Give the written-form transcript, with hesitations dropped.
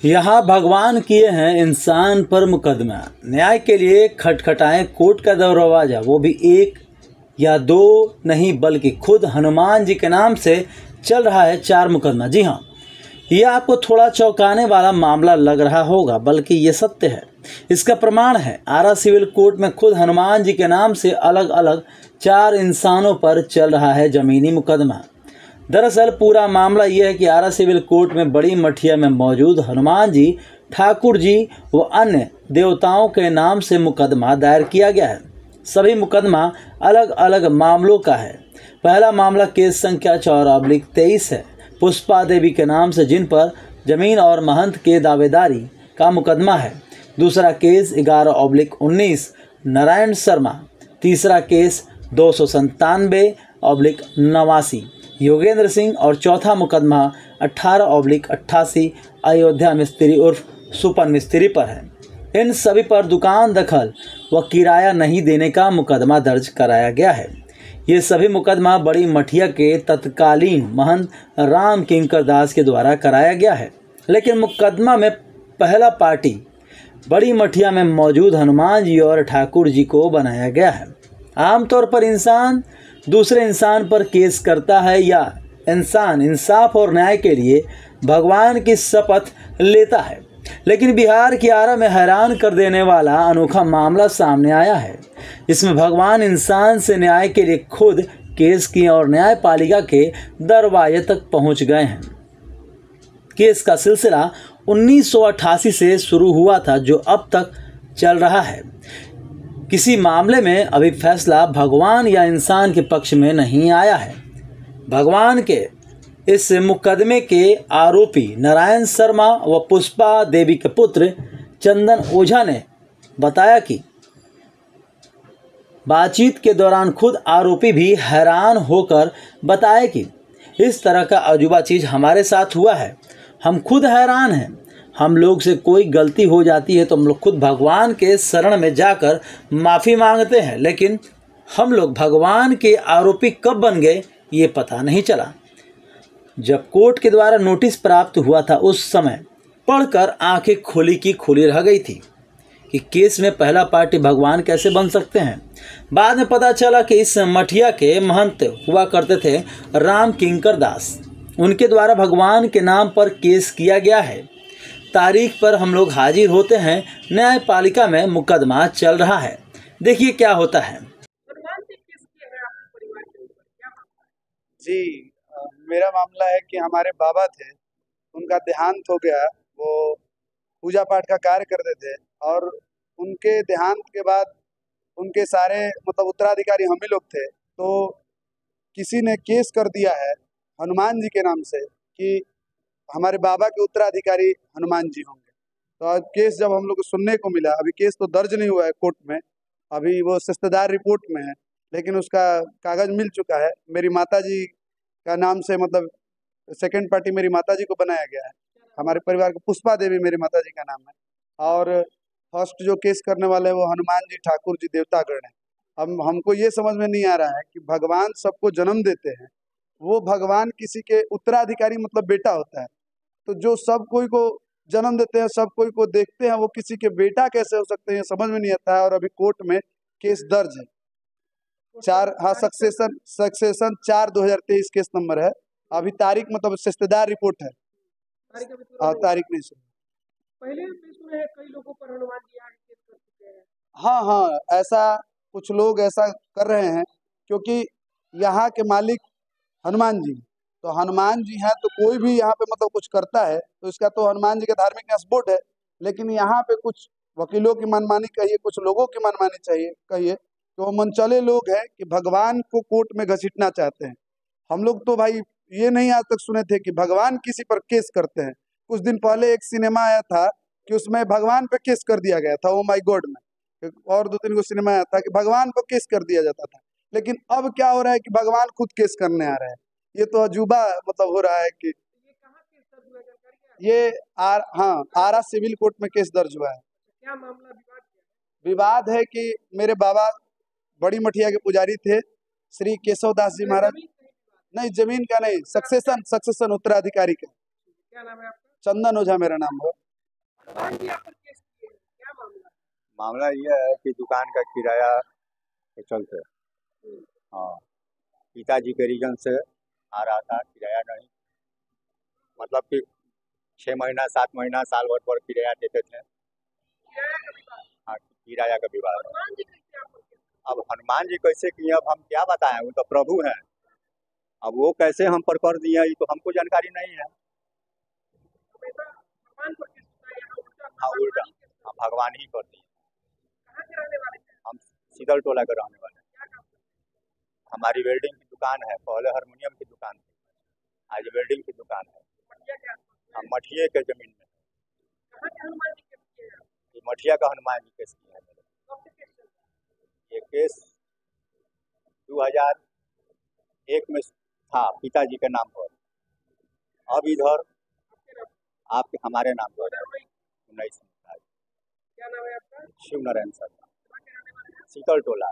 यहाँ भगवान किए हैं इंसान पर मुकदमा। न्याय के लिए खटखटाएं कोर्ट का दरवाजा, वो भी एक या दो नहीं बल्कि खुद हनुमान जी के नाम से चल रहा है 4 मुकदमा। जी हाँ, यह आपको थोड़ा चौंकाने वाला मामला लग रहा होगा, बल्कि ये सत्य है। इसका प्रमाण है आरा सिविल कोर्ट में खुद हनुमान जी के नाम से अलग अलग 4 इंसानों पर चल रहा है जमीनी मुकदमा। दरअसल पूरा मामला यह है कि आरा सिविल कोर्ट में बड़ी मठिया में मौजूद हनुमान जी, ठाकुर जी व अन्य देवताओं के नाम से मुकदमा दायर किया गया है। सभी मुकदमा अलग अलग मामलों का है। पहला मामला केस संख्या 4/23 है, पुष्पा देवी के नाम से, जिन पर जमीन और महंत के दावेदारी का मुकदमा है। दूसरा केस 11/19 नारायण शर्मा। तीसरा केस 297/89 योगेंद्र सिंह और चौथा मुकदमा 18/88 अयोध्या मिस्त्री उर्फ सुपन मिस्त्री पर है। इन सभी पर दुकान दखल व किराया नहीं देने का मुकदमा दर्ज कराया गया है। ये सभी मुकदमा बड़ी मठिया के तत्कालीन महंत राम किंकर दास के द्वारा कराया गया है। लेकिन मुकदमा में पहला पार्टी बड़ी मठिया में मौजूद हनुमान जी और ठाकुर जी को बनाया गया है। आमतौर पर इंसान दूसरे इंसान पर केस करता है या इंसान इंसाफ और न्याय के लिए भगवान की शपथ लेता है, लेकिन बिहार की आरा में हैरान कर देने वाला अनोखा मामला सामने आया है, जिसमें भगवान इंसान से न्याय के लिए खुद केस किए और न्यायपालिका के दरवाजे तक पहुंच गए हैं। केस का सिलसिला 1988 से शुरू हुआ था, जो अब तक चल रहा है। किसी मामले में अभी फैसला भगवान या इंसान के पक्ष में नहीं आया है। भगवान के इस मुकदमे के आरोपी नारायण शर्मा व पुष्पा देवी के पुत्र चंदन ओझा ने बताया कि बातचीत के दौरान खुद आरोपी भी हैरान होकर बताए कि इस तरह का अजूबा चीज़ हमारे साथ हुआ है, हम खुद हैरान हैं। हम लोग से कोई गलती हो जाती है तो हम लोग खुद भगवान के शरण में जाकर माफ़ी मांगते हैं, लेकिन हम लोग भगवान के आरोपी कब बन गए ये पता नहीं चला। जब कोर्ट के द्वारा नोटिस प्राप्त हुआ था, उस समय पढ़कर आंखें खोली की खोली रह गई थी कि केस में पहला पार्टी भगवान कैसे बन सकते हैं। बाद में पता चला कि इस मठिया के महंत हुआ करते थे राम किंकर दास, उनके द्वारा भगवान के नाम पर केस किया गया है। तारीख पर हम लोग हाजिर होते हैं, न्यायपालिका में मुकदमा चल रहा है। देखिए क्या होता है। जी, मेरा मामला है कि हमारे बाबा थे, उनका देहांत हो गया। वो पूजा पाठ का कार्य करते थे और उनके देहांत के बाद उनके सारे उत्तराधिकारी हम ही लोग थे। तो किसी ने केस कर दिया है हनुमान जी के नाम से कि हमारे बाबा के उत्तराधिकारी हनुमान जी होंगे। तो अब केस जब हम लोग को सुनने को मिला, अभी केस तो दर्ज नहीं हुआ है कोर्ट में, अभी वो शिस्तदार रिपोर्ट में है, लेकिन उसका कागज़ मिल चुका है। मेरी माताजी का नाम से सेकंड पार्टी मेरी माताजी को बनाया गया है। हमारे परिवार को पुष्पा देवी मेरी माताजी का नाम है और फर्स्ट जो केस करने वाले हैं वो हनुमान जी ठाकुर जी देवतागण हैं। अब हमको ये समझ में नहीं आ रहा है कि भगवान सबको जन्म देते हैं, वो भगवान किसी के उत्तराधिकारी बेटा होता है, तो जो सब कोई को जन्म देते हैं, सब कोई को देखते हैं, वो किसी के बेटा कैसे हो सकते हैं, समझ में नहीं आता है। और अभी कोर्ट में केस दर्ज है 4, हाँ, सक्सेशन 4/2023 केस नंबर है। अभी तारीख शिस्तदार रिपोर्ट है। हाँ, तारीख नहीं सुनी। पहले भी सुने हैं कई लोगों पर हनुमान जी आगे केस कर चुके हैं। हाँ, ऐसा कुछ लोग ऐसा कर रहे हैं, क्योंकि यहाँ के मालिक हनुमान जी, तो हनुमान जी हैं, तो कोई भी यहाँ पे कुछ करता है तो इसका तो हनुमान जी का धार्मिक सपोर्ट है। लेकिन यहाँ पे कुछ वकीलों की मनमानी कहिए, कुछ लोगों की मनमानी चाहिए कहिए, तो मनचले लोग हैं कि भगवान को कोर्ट में घसीटना चाहते हैं। हम लोग तो भाई ये नहीं आज तक सुने थे कि भगवान किसी पर केस करते हैं। कुछ दिन पहले एक सिनेमा आया था कि उसमें भगवान पे केस कर दिया गया था, ओ माई गॉड में। और 2-3 को सिनेमा आया था कि भगवान पर केस कर दिया जाता था। लेकिन अब क्या हो रहा है कि भगवान खुद केस करने आ रहे हैं। ये तो अजूबा हो रहा है कि ये कहाँ केस दर्ज हुआ जानकारी है? ये आरा सिविल कोर्ट में केस दर्ज हुआ है। क्या मामला विवाद है? विवाद है कि मेरे बाबा बड़ी मठिया के पुजारी थे, श्री केशव दास जी महाराज। नहीं, जमीन का नहीं, सक्सेशन उत्तराधिकारी का। क्या नाम है आपका? चंदन ओझा मेरा नाम है। भगवान जी आप पर केस किए हैं, क्या मामला है? मामला यह है कि दुकान का किराया के चलते, हाँ, पिताजी के रीजन से आ रहा था किराया नहीं, मतलब कि 6 महीना 7 महीना साल भर पर किराया देते थे। किराया का विवाद, हाँ, किराया का विवाद। हनुमान जी कैसे आप पर केस किए? अब हनुमान जी कैसे किए, अब हम क्या बताएं, वो तो प्रभु हैं। अब वो कैसे हम पर कर दिए ये तो हमको जानकारी नहीं है। हमेशा भगवान पर केस होता है, यहाँ उल्टा हाँ, भगवान उल्टा ही केस हम भगवान ही कर दिए। कहाँ के रहने वाले हैं? हम शीतल टोला के रहने वाले हैं। क्या काम करते हैं? हमारी वेल्डिंग की दुकान है, पहले हारमोनियम की दुकान थी, आज वेल्डिंग की दुकान है। मटिया के आसपास में? हम मठिए के जमीन में, कहाँ के हनुमान जी केस किए हैं आप? ये मठिया का हनुमान जी केस किया है मेरे। कब से केस चल रहा है? ये केस 2001 में था पिताजी के नाम पर, अब इधर आपके नाम? आपके हमारे नाम पर है। 2019 19 में था। क्या नाम है आपका? शिव नारायण शर्मा, कहाँ के रहने वाले हैं? शीतल टोला।